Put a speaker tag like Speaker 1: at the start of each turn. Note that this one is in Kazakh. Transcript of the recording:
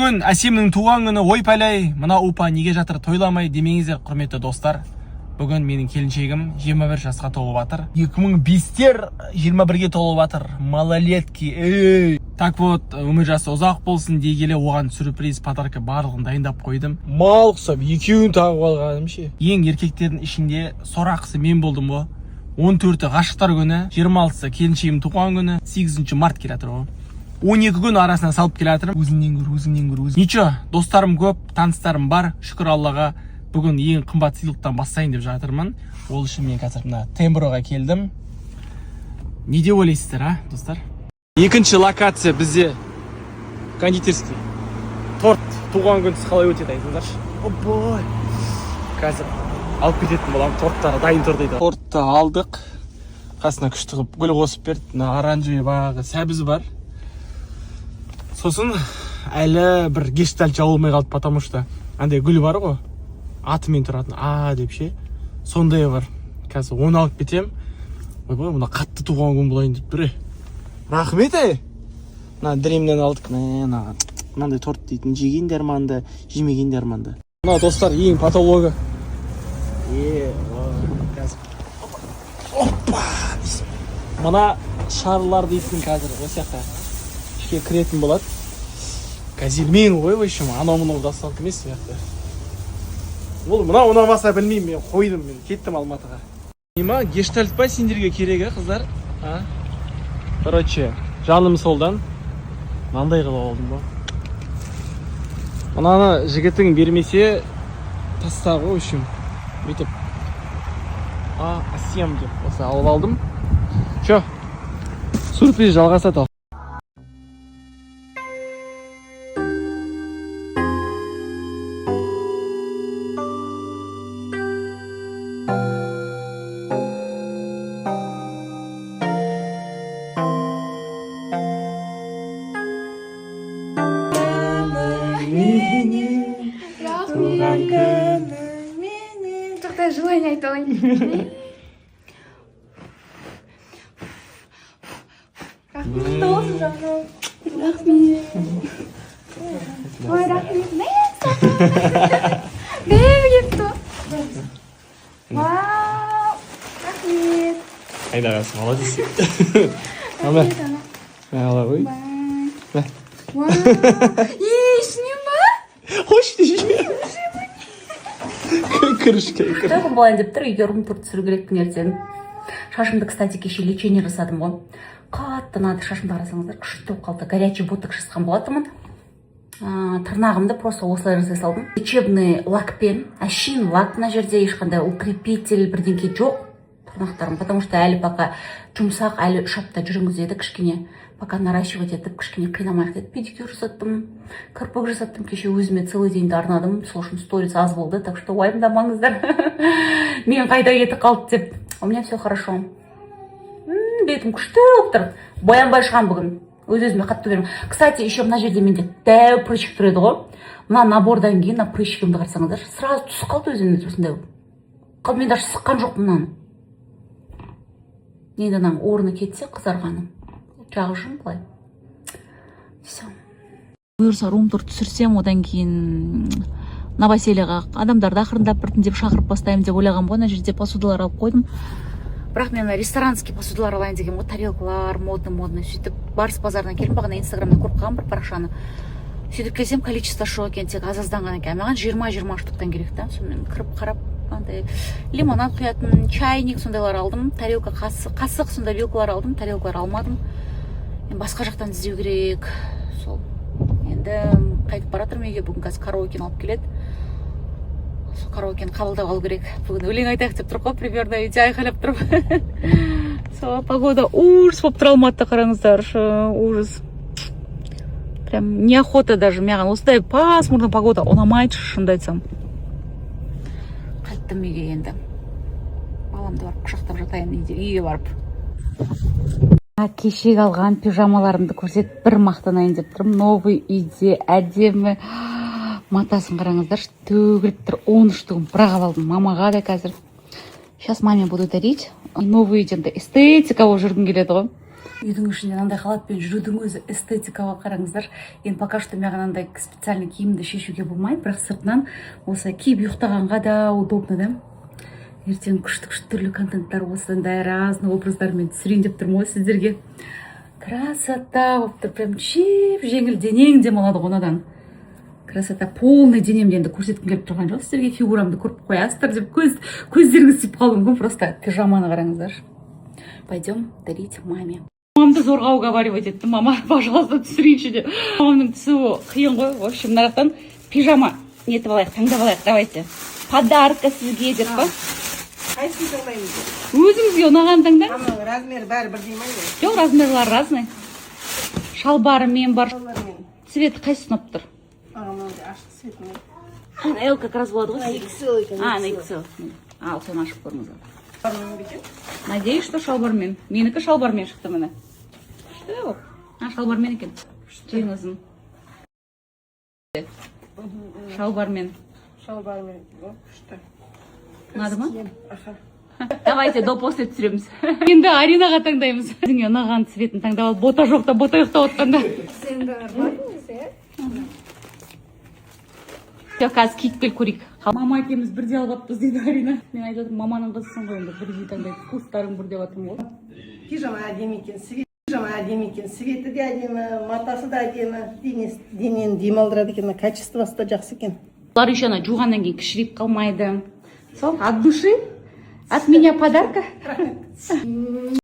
Speaker 1: Бүгін Әсемнің туған күні, ой пәләй, мына упа неге жатыр тойламай демеңіздер, құрметті достар. Бүгін менің келіншегім 21 жасқа толып жатыр. 2005-тер 21-ге толып жатыр. Малолетки, ей! Так вот, өмір жасы ұзақ болсын дей келе оған сюрприз подарка барлығын дайындап қойдым. Мал құсап, екеуін тағып алғаным ше. Ең еркектердің ішінде сорақысы мен болдым ғой. 14-і ғашықтар күні, 26-сы келіншегім туған күні, 8 март келе жатыр ғой. 12 күн арасына салып келе жатырмын. Өзіңнен көр. Ничо, достарым көп, таныстарым бар, шүкір Аллаға. Бүгін ең қымбат сыйлықтан бастайын деп жатырмын. Ол үшін мен қазір мына Темброға келдім. Не деп ойлайсыздар, а, достар? Екінші локация бізде кондитерский. Торт, туған күнсіз қалай өтеді айтыңдаршы. Опой. Қазір алып кететін боламын, торттары дайын тұр дейді. Тортты алдық. Қасына күшті қылып гүл қосып берді. Мына оранжевый бағағы сәбіз бар. Сосын әлі бір гештальт жабылмай қалды, потому что андай гүл бар ғой, атымен тұратын, деп ше, сондай бар. Қазір оны алып кетем. Ойбай, мына қатты туған күн болайын деп тұр. Рахмет, мына дремнен алдық. Мынандай торт дейтін, жегендер манды, жемегендер манды. Мына достар, ең патологы. Опа! Мына шарлар дейтін қазір осы жақта кіретін болады. Газельмен ғой, вообще, анау-мынау дасталып емес сияқты. Ол мына ұнамаса білмеймін, мен қойдым, мен кеттім Алматыға. Нема, гештальт па сендерге керек, қыздар? Короче, жаным солдан. Мандай қылып алдым ба. Мынаны жігітің бермесе таста ғой, үшін. Бүйтіп. Әсем деп, осы алып алдым. Шо, сюрприз жалғасады.
Speaker 2: Туған күнің менің. Тоқта желание айта алайын. Рахмет болсын жаным. Рахмет. Ой, рахмет. Бәйім кепті. Вау. Рахмет.
Speaker 1: Қайда қасың, молодец. Рахмет, ана. Ала ғой.
Speaker 2: Вау. Ішінен ба?
Speaker 1: Хош дейші. Кірішке.
Speaker 3: Тоқым болайын деп тұр, үйге рум-тур түсіру керекпін ертең. Шашымды, кстати, кеше лечение жасадым ғой. Қатты нады шашымды қарасаңыздар, күшті болып қалды. Горячий боток жасқан болатымын. Тырнағымды просто осылай жасай салдым. Лечебный лакпен, әшейін лак мына жерде, ешқандай укрепитель бірдеңке жоқ тырнақтарым, потому что әлі пока жұмсақ, әлі 3 апта жүріңіз деді, кішкене пока наращивать етіп, кішкене қинамайық деді. Педикюр жасаттым, кірпік жасаттым, кеше өзіме целый день арнадым, сол үшін сторис аз болды, так что уайымдамаңыздар. Мен қайда кетіп қалды деп. У меня все хорошо. Бетім күшті болып тұр. Боянбай шығам бүгін. Өз-өзіме қатты беремін. Кстати, еще мына жерде менде дәу прыщик тұр еді ғой. Мына набордан кейін, мына прыщигімді қарасаңыздар, сразу түсіп қалды өзіме осындай. Қалды, мен даже сыққан жоқпын мынаны. Енді мынаның орны кетсе қызарғаным. Жағы үшін былай. Все.
Speaker 4: Бұйырса рум-тур түсірсем, одан кейін новосельеға адамдарды ақырындап біртіндеп шақырып бастаймын деп ойлағам ғой. Мына жерде посудалар алып қойдым. Бірақ мен ресторанский посудалар алайын деген ғой, тарелкалар, модный. Сөйтіп барыс базарынан келдім, бағана инстаграмда көріп қалған бір парақшаны. Сөйтіп келсем, количество жоқ екен, тек азазданған екен. Маған 20 штуктан керек та. Сонымен кіріп қарап, андай лимонад құятын, чайник сондайлар алдым, тарелка, қасық, сондай вилкалар алдым, тарелкалар алмадым. Мен басқа жақтан іздеу керек. Сол. Енді қайтып бара жатырмын үйге, бүгін қазір караокені алып келеді. Сол караокені қабылдап алу керек. Бүгін өлең айтайық деп тұр ғой, примерно үйде айқайлап тұрып. Сол, погода ужас болып тұр Алматыда, қараңыздар, ужас. Прям неохота даже, маған осындай пасмурный погода ұнамайды, шынымды айтсам.
Speaker 3: Қайттым үйге енді. Баламды барып құшақтап жатайын үйге барып.
Speaker 4: Кешегі алған пижамаларымды көрсетіп бір мақтанайын деп тұрмын. Новый үйде әдемі. Матасын қараңыздар, төгіліп тұр. 10 штугын бірақ алдым. Мамаға да қазір. Сейчас маме буду дарить. Новый үйде эстетика болып жүргім келеді ғой.
Speaker 3: үйдің ішінде мынандай халатпен жүрудің өзі эстетикаға қараңыздар. Енді пока что маған андай специальный киімді шешуге болмайды, бірақ сыртынан осы киіп ұйықтағанға да удобно да. Ертең күшті түрлі контенттар осындай разный образдармен түсірейін деп тұрмын ғой сіздерге. Красота болып тұр, прям чип жеңіл денең демалады ғонадан. Красота, полный денемді енді көрсеткім келіп тұрған жоқ сіздерге, фигурамды көріп қоясыздар деп көздеріңіз тиіп қалдым ғой, просто пижаманы қараңыздар. Пойдем дарить маме. Мамамды зорға уговаривать етті, мама, пожалуйста, түсірейінші деп. Мамамның түсуі қиын ғой, в общем, нарықтан пижама нетіп алайық, таңдап алайық, давайте. Подарка сізге деп па?
Speaker 5: Қайсысын таңдаймыз?
Speaker 3: Өзіңізге ұнаған таңдаңыз.
Speaker 5: Ананың размері бәрі бірдей ма?
Speaker 3: Жоқ, размерлары разный. Шалбары мен бар. Цветі қайсы ұнап тұр?
Speaker 5: Ананың ашық цветі.
Speaker 3: Ана L как раз болады ғой.
Speaker 5: XL екен.
Speaker 3: Ана XL. Ал, соны ашып көріңіз. Надеюсь, что шалбармен. Менікі шалбармен шықты міне. Күшті ол. Шалбармен екен. Ең ұзын. Шалбармен.
Speaker 5: Шалбармен. Күшті.
Speaker 3: Ұнады ма?
Speaker 5: Аха.
Speaker 3: Давайте до после түсіреміз. Енді Аринаға таңдаймыз. Өзіңе ұнаған цветін таңдап ал, бота жоқта, бота ұйықтап отқанда.
Speaker 2: Сенде арманыңыз,
Speaker 3: Қазір киіп кел көрейік. Мама екеуміз бірде алғаппыз дейді Арина. Мен айтып отырмын, маманың қызысың ғой, енді бірдей таңдайды. Вкустарың бір деп жатырмын ғой.
Speaker 5: Пижама әдемі екен, светі де әдемі, матасы да әдемі, денені демалдырады екен, качествосы да жақсы екен.
Speaker 3: Бұлар еще ана жуғаннан кейін кішірейіп қалмайды. Сол, от души, от меня подарка.